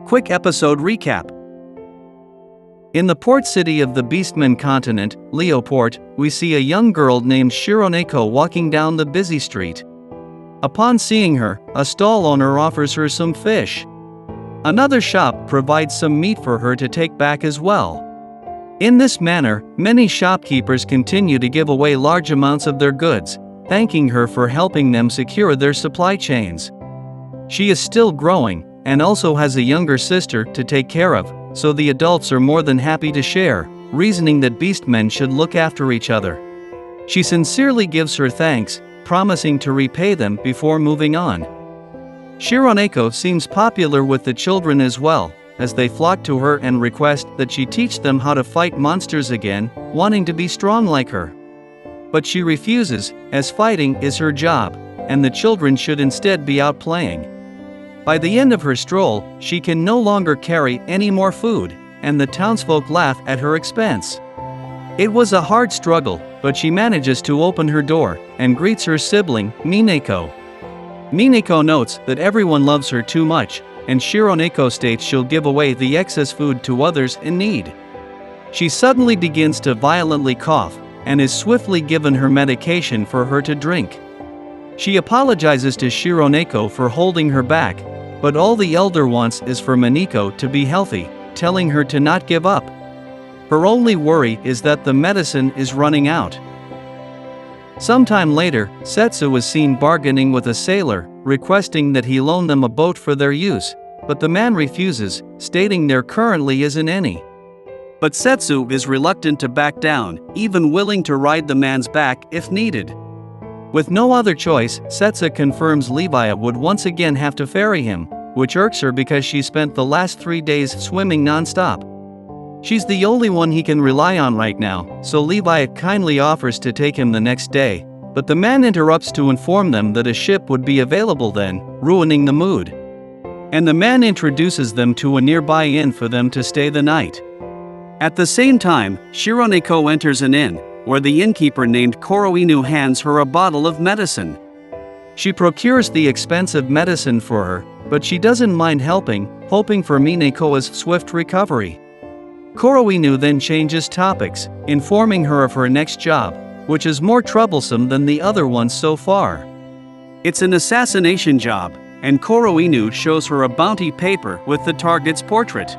Quick episode recap. In the port city of the Beastmen continent, Leoport, we see a young girl named Shironeko walking down the busy street. Upon seeing her, a stall owner offers her some fish. Another shop provides some meat for her to take back as well. In this manner, many shopkeepers continue to give away large amounts of their goods, thanking her for helping them secure their supply chains. She is still growing, and also has a younger sister to take care of, so the adults are more than happy to share, reasoning that beastmen should look after each other. She sincerely gives her thanks, promising to repay them before moving on. Shironeko seems popular with the children as well, as they flock to her and request that she teach them how to fight monsters again, wanting to be strong like her. But she refuses, as fighting is her job, and the children should instead be out playing. By the end of her stroll, she can no longer carry any more food, and the townsfolk laugh at her expense. It was a hard struggle, but she manages to open her door, and greets her sibling, Mineko. Mineko notes that everyone loves her too much, and Shironeko states she'll give away the excess food to others in need. She suddenly begins to violently cough, and is swiftly given her medication for her to drink. She apologizes to Shironeko for holding her back, but all the elder wants is for Mineko to be healthy, telling her to not give up. Her only worry is that the medicine is running out. Sometime later, Setsu is seen bargaining with a sailor, requesting that he loan them a boat for their use, but the man refuses, stating there currently isn't any. But Setsu is reluctant to back down, even willing to ride the man's back if needed. With no other choice, Setsu confirms Levi would once again have to ferry him, which irks her because she spent the last 3 days swimming non-stop. She's the only one he can rely on right now, so Levi kindly offers to take him the next day, but the man interrupts to inform them that a ship would be available then, ruining the mood. And the man introduces them to a nearby inn for them to stay the night. At the same time, Shironeko enters an inn, where the innkeeper named Koroinu hands her a bottle of medicine. She procures the expensive medicine for her, but she doesn't mind helping, hoping for Mineko's swift recovery. Koroinu then changes topics, informing her of her next job, which is more troublesome than the other ones so far. It's an assassination job, and Koroinu shows her a bounty paper with the target's portrait.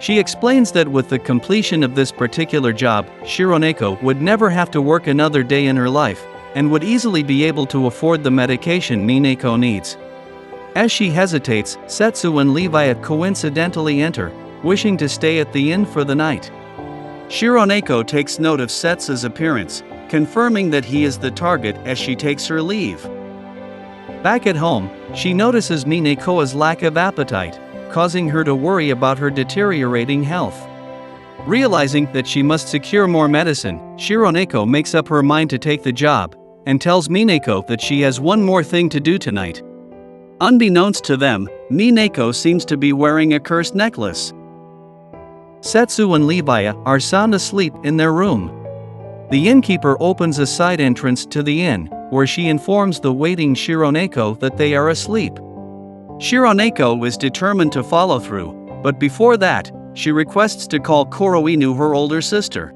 She explains that with the completion of this particular job, Shironeko would never have to work another day in her life, and would easily be able to afford the medication Mineko needs. As she hesitates, Setsu and Levi coincidentally enter, wishing to stay at the inn for the night. Shironeko takes note of Setsu's appearance, confirming that he is the target as she takes her leave. Back at home, she notices Mineko's lack of appetite, causing her to worry about her deteriorating health. Realizing that she must secure more medicine, Shironeko makes up her mind to take the job, and tells Mineko that she has one more thing to do tonight. Unbeknownst to them, Mineko seems to be wearing a cursed necklace. Setsu and Levi are sound asleep in their room. The innkeeper opens a side entrance to the inn, where she informs the waiting Shironeko that they are asleep. Shironeko is determined to follow through, but before that, she requests to call Koroinu her older sister.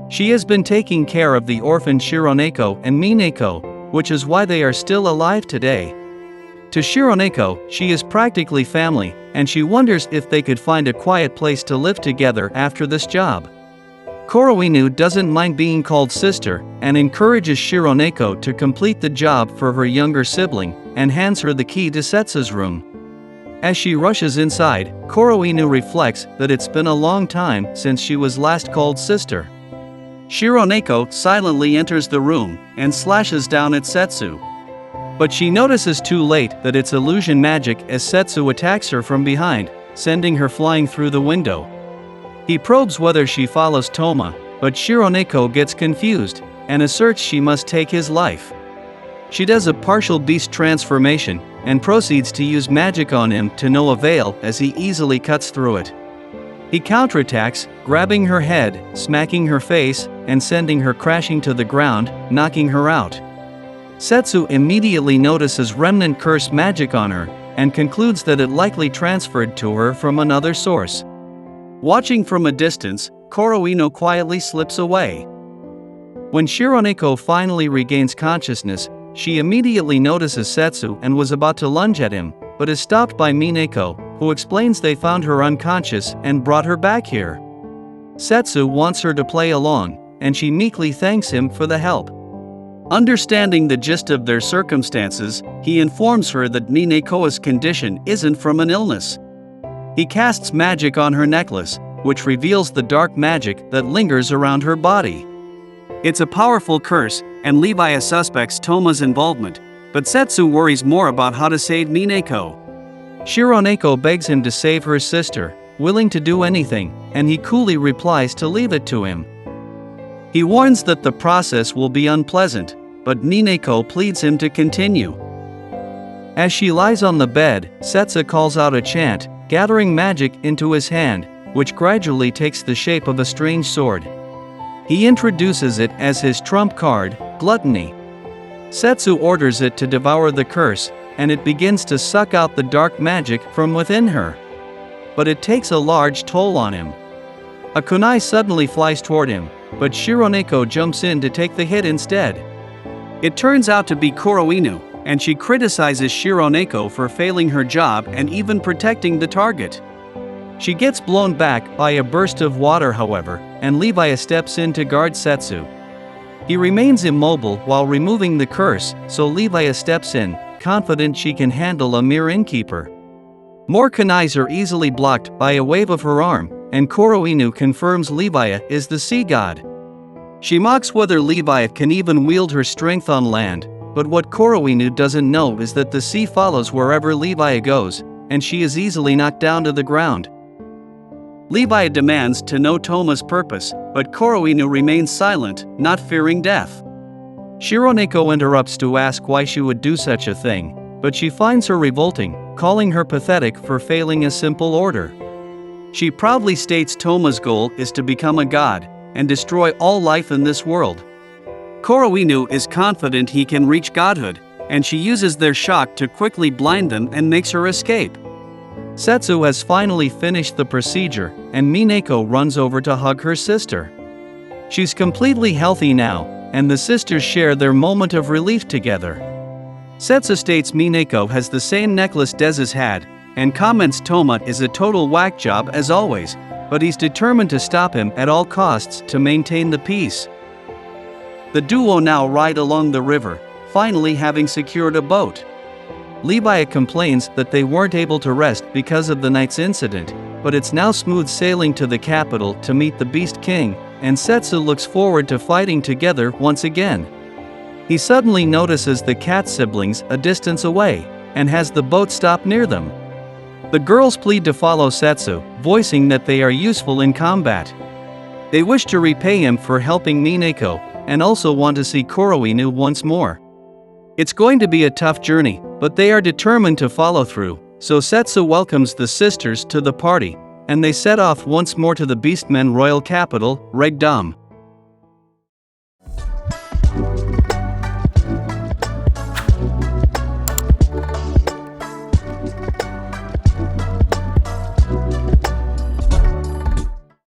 She has been taking care of the orphan Shironeko and Mineko, which is why they are still alive today. To Shironeko, she is practically family, and she wonders if they could find a quiet place to live together after this job. Koroinu doesn't mind being called sister, and encourages Shironeko to complete the job for her younger sibling, and hands her the key to Setsu's room. As she rushes inside, Koroinu reflects that it's been a long time since she was last called sister. Shironeko silently enters the room, and slashes down at Setsu. But she notices too late that it's illusion magic as Setsu attacks her from behind, sending her flying through the window. He probes whether she follows Toma, but Shironeko gets confused, and asserts she must take his life. She does a partial beast transformation, and proceeds to use magic on him to no avail as he easily cuts through it. He counterattacks, grabbing her head, smacking her face, and sending her crashing to the ground, knocking her out. Setsu immediately notices remnant curse magic on her, and concludes that it likely transferred to her from another source. Watching from a distance, Kuroino quietly slips away. When Shironeko finally regains consciousness, she immediately notices Setsu and was about to lunge at him, but is stopped by Mineko, who explains they found her unconscious and brought her back here. Setsu wants her to play along, and she meekly thanks him for the help. Understanding the gist of their circumstances, he informs her that Mineko's condition isn't from an illness. He casts magic on her necklace, which reveals the dark magic that lingers around her body. It's a powerful curse, and Levi suspects Toma's involvement, but Setsu worries more about how to save Mineko. Shironeko begs him to save her sister, willing to do anything, and he coolly replies to leave it to him. He warns that the process will be unpleasant, but Mineko pleads him to continue. As she lies on the bed, Setsu calls out a chant, gathering magic into his hand, which gradually takes the shape of a strange sword. He introduces it as his trump card, Gluttony. Setsu orders it to devour the curse, and it begins to suck out the dark magic from within her. But it takes a large toll on him. A kunai suddenly flies toward him, but Shironeko jumps in to take the hit instead. It turns out to be Kuroino, and she criticizes Shironeko for failing her job and even protecting the target. She gets blown back by a burst of water, however, and Levi steps in to guard Setsu. He remains immobile while removing the curse, so Levi steps in, confident she can handle a mere innkeeper. More kunais are easily blocked by a wave of her arm, and Kuroino confirms Levi is the sea god. She mocks whether Levi can even wield her strength on land, but what Kuroino doesn't know is that the sea follows wherever Levi goes, and she is easily knocked down to the ground. Levi demands to know Toma's purpose, but Kuroino remains silent, not fearing death. Shironeko interrupts to ask why she would do such a thing, but she finds her revolting, calling her pathetic for failing a simple order. She proudly states Toma's goal is to become a god, and destroy all life in this world. Kuroino is confident he can reach godhood, and she uses their shock to quickly blind them and makes her escape. Setsu has finally finished the procedure, and Mineko runs over to hug her sister. She's completely healthy now, and the sisters share their moment of relief together. Setsu states Mineko has the same necklace Desu's had, and comments Toma is a total whack job as always, but he's determined to stop him at all costs to maintain the peace. The duo now ride along the river, finally having secured a boat. Levi complains that they weren't able to rest because of the night's incident, but it's now smooth sailing to the capital to meet the Beast King, and Setsu looks forward to fighting together once again. He suddenly notices the cat siblings a distance away, and has the boat stop near them. The girls plead to follow Setsu, voicing that they are useful in combat. They wish to repay him for helping Mineko, and also want to see Kuroino once more. It's going to be a tough journey, but they are determined to follow through, so Setsu welcomes the sisters to the party, and they set off once more to the Beastmen royal capital, Regdom.